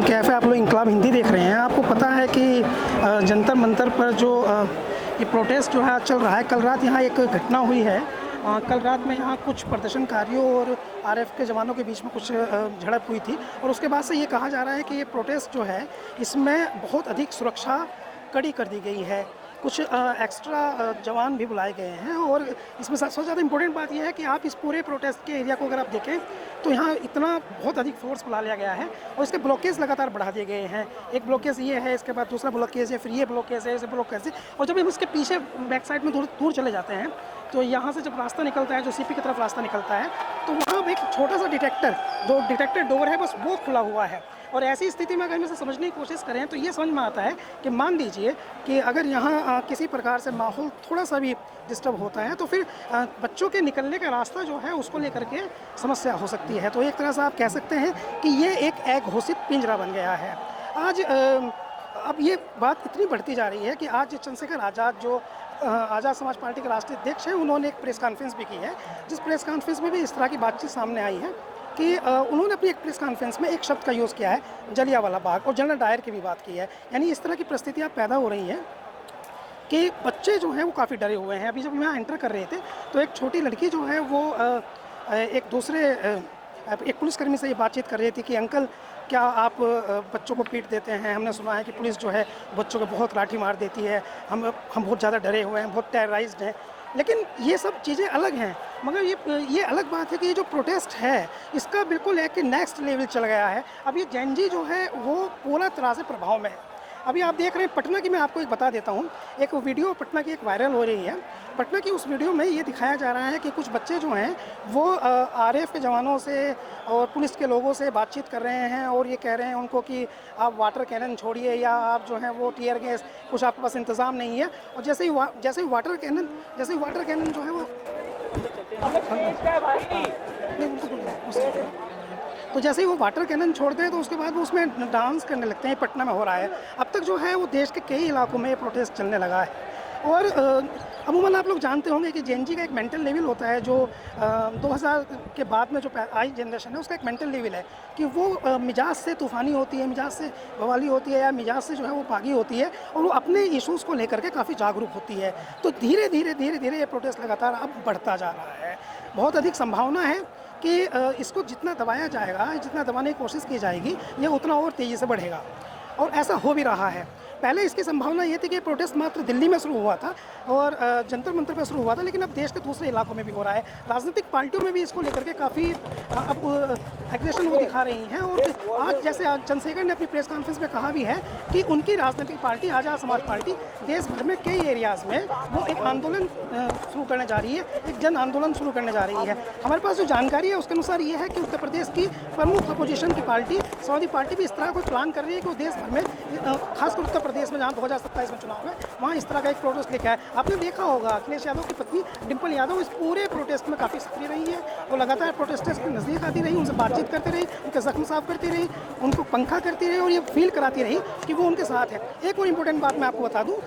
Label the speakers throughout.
Speaker 1: अमन cafe आप लोग इंकलाब हिंदी देख रहे हैं। आपको पता है कि जंतर मंतर पर जो ये प्रोटेस्ट जो है चल रहा है। कल रात यहाँ एक घटना हुई है। कल रात में यहाँ कुछ प्रदर्शनकारियों और आरएफ के जवानों के बीच में कुछ झड़प हुई थी और उसके बाद से ये कहा जा रहा है कि ये प्रोटेस्ट जो है इसमें बहुत अधिक सुरक्षा कड़ी कर दी गई है। कुछ एक्स्ट्रा जवान भी बुलाए गए हैं और इसमें सबसे ज़्यादा इम्पोर्टेंट बात यह है कि आप इस पूरे प्रोटेस्ट के एरिया को अगर आप देखें तो यहाँ इतना बहुत अधिक फोर्स बुला लिया गया है और इसके ब्लॉकेज लगातार बढ़ा दिए गए हैं। एक ब्लॉकेज ये है, इसके बाद दूसरा ब्लॉकेज है, फिर ये ब्लॉकेज है, ऐसे ब्लॉकेज है। और जब हम इसके पीछे बैक साइड में दूर चले जाते हैं तो यहाँ से जब रास्ता निकलता है, जो सीपी की तरफ रास्ता निकलता है, तो वहाँ एक छोटा सा डिटेक्टर डोर है, बस वो खुला हुआ है। और ऐसी स्थिति में अगर हम इसे समझने की कोशिश करें तो ये समझ में आता है कि मान लीजिए कि अगर यहाँ किसी प्रकार से माहौल थोड़ा सा भी डिस्टर्ब होता है तो फिर बच्चों के निकलने का रास्ता जो है उसको लेकर के समस्या हो सकती है। तो एक तरह से आप कह सकते हैं कि ये एक घोषित पिंजरा बन गया है। आज अब ये बात इतनी बढ़ती जा रही है कि आज चंद्रशेखर आज़ाद जो आज़ाद समाज पार्टी के राष्ट्रीय अध्यक्ष हैं, उन्होंने एक प्रेस कॉन्फ्रेंस भी की है, जिस प्रेस कॉन्फ्रेंस में भी इस तरह की बातचीत सामने आई है कि उन्होंने अपनी एक प्रेस कॉन्फ्रेंस में एक शब्द का यूज़ किया है, जलियांवाला बाग, और जनरल डायर की भी बात की है। यानी इस तरह की परिस्थितियाँ पैदा हो रही हैं कि बच्चे जो हैं वो काफ़ी डरे हुए हैं। अभी जब यहाँ एंटर कर रहे थे तो एक छोटी लड़की जो है वो एक पुलिसकर्मी से ये बातचीत कर रही थी कि अंकल क्या आप बच्चों को पीट देते हैं? हमने सुना है कि पुलिस जो है बच्चों को बहुत लाठी मार देती है, हम बहुत ज़्यादा डरे हुए हैं, बहुत टेरराइज्ड हैं। लेकिन ये सब चीज़ें अलग हैं, मगर ये अलग बात है कि ये जो प्रोटेस्ट है इसका बिल्कुल एक नेक्स्ट लेवल चल गया है। अब ये जेन जी जो है वो पूरा तरह से प्रभाव में है। अभी आप देख रहे हैं पटना की, मैं आपको एक बता देता हूँ, एक वीडियो पटना की एक वायरल हो रही है। पटना की उस वीडियो में ये दिखाया जा रहा है कि कुछ बच्चे जो हैं वो आरएफ के जवानों से और पुलिस के लोगों से बातचीत कर रहे हैं और ये कह रहे हैं उनको कि आप वाटर कैनन छोड़िए या आप जो है वो टीयर गैस कुछ आपके पास इंतज़ाम नहीं है। और जैसे ही वाटर कैनन जो है वो तो जैसे ही वो वाटर कैनन छोड़ते हैं तो उसके बाद वो उसमें डांस करने लगते हैं। पटना में हो रहा है। अब तक जो है वो देश के कई इलाकों में ये प्रोटेस्ट चलने लगा है। और अमूमन आप लोग जानते होंगे कि जेन जी का एक मेंटल लेवल होता है, जो 2000 के बाद में जो आई जनरेशन है उसका एक मेंटल लेवल है कि वो मिजाज से तूफ़ानी होती है, मिजाज से बवाली होती है या मिजाज से जो है वो पागी होती है और वो अपने इशूज़ को लेकर के काफ़ी जागरूक होती है। तो धीरे धीरे ये प्रोटेस्ट लगातार अब बढ़ता जा रहा है। बहुत अधिक संभावना है कि इसको जितना दबाया जाएगा, जितना दबाने की कोशिश की जाएगी, ये उतना और तेज़ी से बढ़ेगा और ऐसा हो भी रहा है। पहले इसकी संभावना ये थी कि प्रोटेस्ट मात्र दिल्ली में शुरू हुआ था और जंतर मंतर पर शुरू हुआ था, लेकिन अब देश के दूसरे इलाकों में भी हो रहा है। राजनीतिक पार्टियों में भी इसको लेकर के काफ़ी अब एग्रेशन वो दिखा रही हैं। और आज जैसे आज चंद्रशेखर ने अपनी प्रेस कॉन्फ्रेंस में कहा भी है कि उनकी राजनीतिक पार्टी आज़ाद समाज पार्टी देश भर में कई एरियाज़ में वो एक आंदोलन शुरू करने जा रही है, एक जन आंदोलन शुरू करने जा रही है। हमारे पास जो जानकारी है उसके अनुसार ये है कि उत्तर प्रदेश की प्रमुख अपोजिशन की पार्टी समाजवादी पार्टी भी इस तरह कोई प्लान कर रही है कि वो देश भर में, खासकर उत्तर प्रदेश में जहाँ 2027 में चुनाव है, वहाँ इस तरह का एक प्रोटेस्ट लेके आए। आपने देखा होगा अखिलेश यादव की पत्नी डिम्पल यादव इस पूरे प्रोटेस्ट में काफ़ी सक्रिय रही है। वो लगातार प्रोटेस्टर्स के नज़दीक आती रही, उनसे बातचीत करती रही, उनके जख्म साफ करती रही, उनको पंखा करती रही और ये फील कराती रही कि वो उनके साथ है। एक और इम्पोर्टेंट बात मैं आपको बता दूँ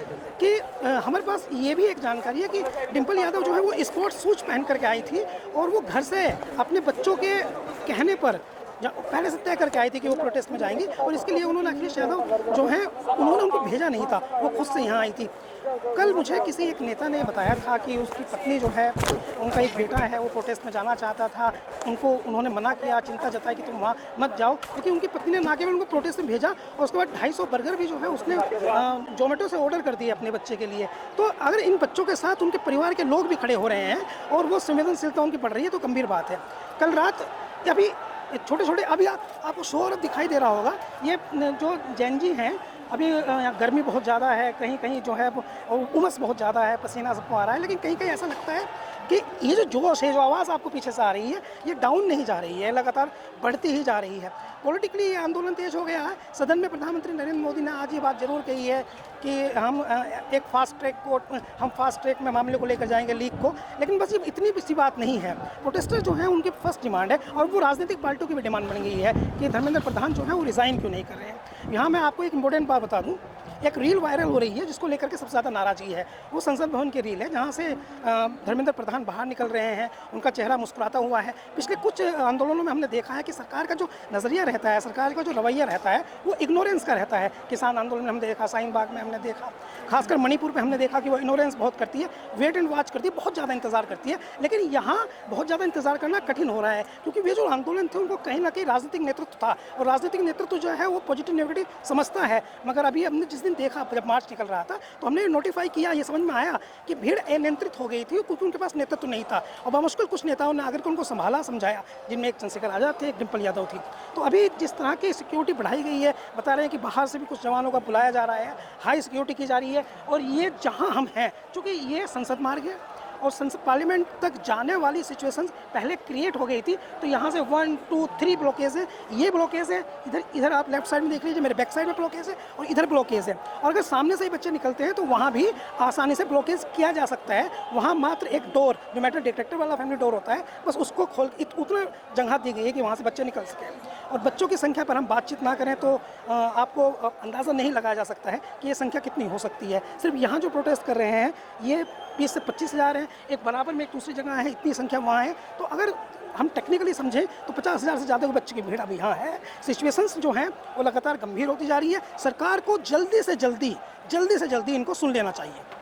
Speaker 1: कि हमारे पास ये भी एक जानकारी है कि डिम्पल यादव जो है वो स्पोर्ट्स शूज पहन करके आई थी और वो घर से अपने बच्चों के कहने पर पहले से तय करके आई थी कि वो प्रोटेस्ट में जाएंगी और इसके लिए उन्होंने अखिलेश यादव जो है उन्होंने उनको भेजा नहीं था, वो खुद से यहाँ आई थी। कल मुझे किसी एक नेता ने बताया था कि उसकी पत्नी जो है, उनका एक बेटा है, वो प्रोटेस्ट में जाना चाहता था, उन्होंने मना किया, चिंता जताई कि तुम वहाँ मत जाओ, लेकिन उनकी पत्नी ने ना केवल उनको प्रोटेस्ट में भेजा और उसके बाद 250 बर्गर भी जो है उसने जोमेटो से ऑर्डर कर दिए अपने बच्चे के लिए। तो अगर इन बच्चों के साथ उनके परिवार के लोग भी खड़े हो रहे हैं और वो संवेदनशीलता उनकी बढ़ रही है तो गंभीर बात है। कल रात अभी छोटे अभी आपको शोर दिखाई दे रहा होगा, ये जो जैन जी हैं, अभी यहाँ गर्मी बहुत ज़्यादा है, कहीं कहीं जो है उमस बहुत ज़्यादा है, पसीना सबको आ रहा है, लेकिन कहीं कहीं ऐसा लगता है कि ये जो जोश है, जो आवाज़ आपको पीछे से आ रही है, ये डाउन नहीं जा रही है, लगातार बढ़ती ही जा रही है। पॉलिटिकली ये आंदोलन तेज हो गया है। सदन में प्रधानमंत्री नरेंद्र मोदी ने आज ये बात जरूर कही है कि हम फास्ट ट्रैक में मामले को लेकर जाएंगे, लीक को, लेकिन बस ये इतनी सी बात नहीं है। प्रोटेस्टर जो है उनकी फर्स्ट डिमांड है और वो राजनीतिक पार्टियों की भी डिमांड बन गई है कि धर्मेंद्र प्रधान जो है वो रिज़ाइन क्यों नहीं कर रहे हैं। यहाँ मैं आपको एक इम्पोर्टेंट बात बता दूँ, एक रील वायरल हो रही है जिसको लेकर के सबसे ज़्यादा नाराज़गी है। वो संसद भवन की रील है जहाँ से धर्मेंद्र प्रधान बाहर निकल रहे हैं, उनका चेहरा मुस्कुराता हुआ है। पिछले कुछ आंदोलनों में हमने देखा है कि सरकार का जो नज़रिया रहता है, सरकार का जो रवैया रहता है, वो इग्नोरेंस का रहता है। किसान आंदोलन में हमने देखा, शाहीन बाग में हमने देखा, खासकर मणिपुर में हमने देखा कि वो इग्नोरेंस बहुत करती है, वेट एंड वॉच करती है, बहुत ज़्यादा इंतजार करती है। लेकिन यहाँ बहुत ज़्यादा इंतजार करना कठिन हो रहा है, क्योंकि वे जो आंदोलन थे उनको कहीं ना कहीं राजनीतिक नेतृत्व था, और राजनीतिक नेतृत्व जो है वो पॉजिटिव नेगेटिव समझता है। मगर अभी हमने जिस दिन देखा, जब मार्च निकल रहा था, तो हमने नोटिफाई किया, ये समझ में आया कि भीड़ अनियंत्रित हो गई थी क्योंकि उनके पास नेतृत्व नहीं था, और बामुश्किल कुछ नेताओं ने आकर के उनको संभाला, समझाया, जिनमें एक चंद्रशेखर आजाद थे, एक डिम्पल यादव थी। तो अभी जिस तरह की सिक्योरिटी बढ़ाई गई है, बता रहे हैं कि बाहर से भी कुछ जवानों को बुलाया जा रहा है, हाई सिक्योरिटी की जा रही है। और ये जहाँ हम हैं, चूँकि ये संसद मार्ग है और संसद पार्लियामेंट तक जाने वाली सिचुएशंस पहले क्रिएट हो गई थी, तो यहाँ से 1 2 3 ब्लॉकेज है, ये ब्लॉकेज है, इधर आप लेफ्ट साइड में देख लीजिए, मेरे बैक साइड में ब्लॉकेज है, और इधर ब्लॉकेज है। और अगर सामने से ही बच्चे निकलते हैं तो वहाँ भी आसानी से ब्लॉकेज किया जा सकता है। वहाँ मात्र एक डोर, जो मेटल डिटेक्टर वाला फैमिली डोर होता है, बस उसको खोल उतना जगह दी गई है कि वहाँ से बच्चे निकल सकें। और बच्चों की संख्या पर हम बातचीत ना करें तो आपको अंदाज़ा नहीं लगाया जा सकता है कि ये संख्या कितनी हो सकती है। सिर्फ यहाँ जो प्रोटेस्ट कर रहे हैं ये 20 से 25 हज़ार है, एक बराबर में एक दूसरी जगह है, इतनी संख्या वहाँ है। तो अगर हम टेक्निकली समझें तो 50,000 से ज़्यादा बच्चे की भीड़ अभी यहाँ है। सिचुएशंस जो हैं वो लगातार गंभीर होती जा रही है। सरकार को जल्दी से जल्दी इनको सुन लेना चाहिए।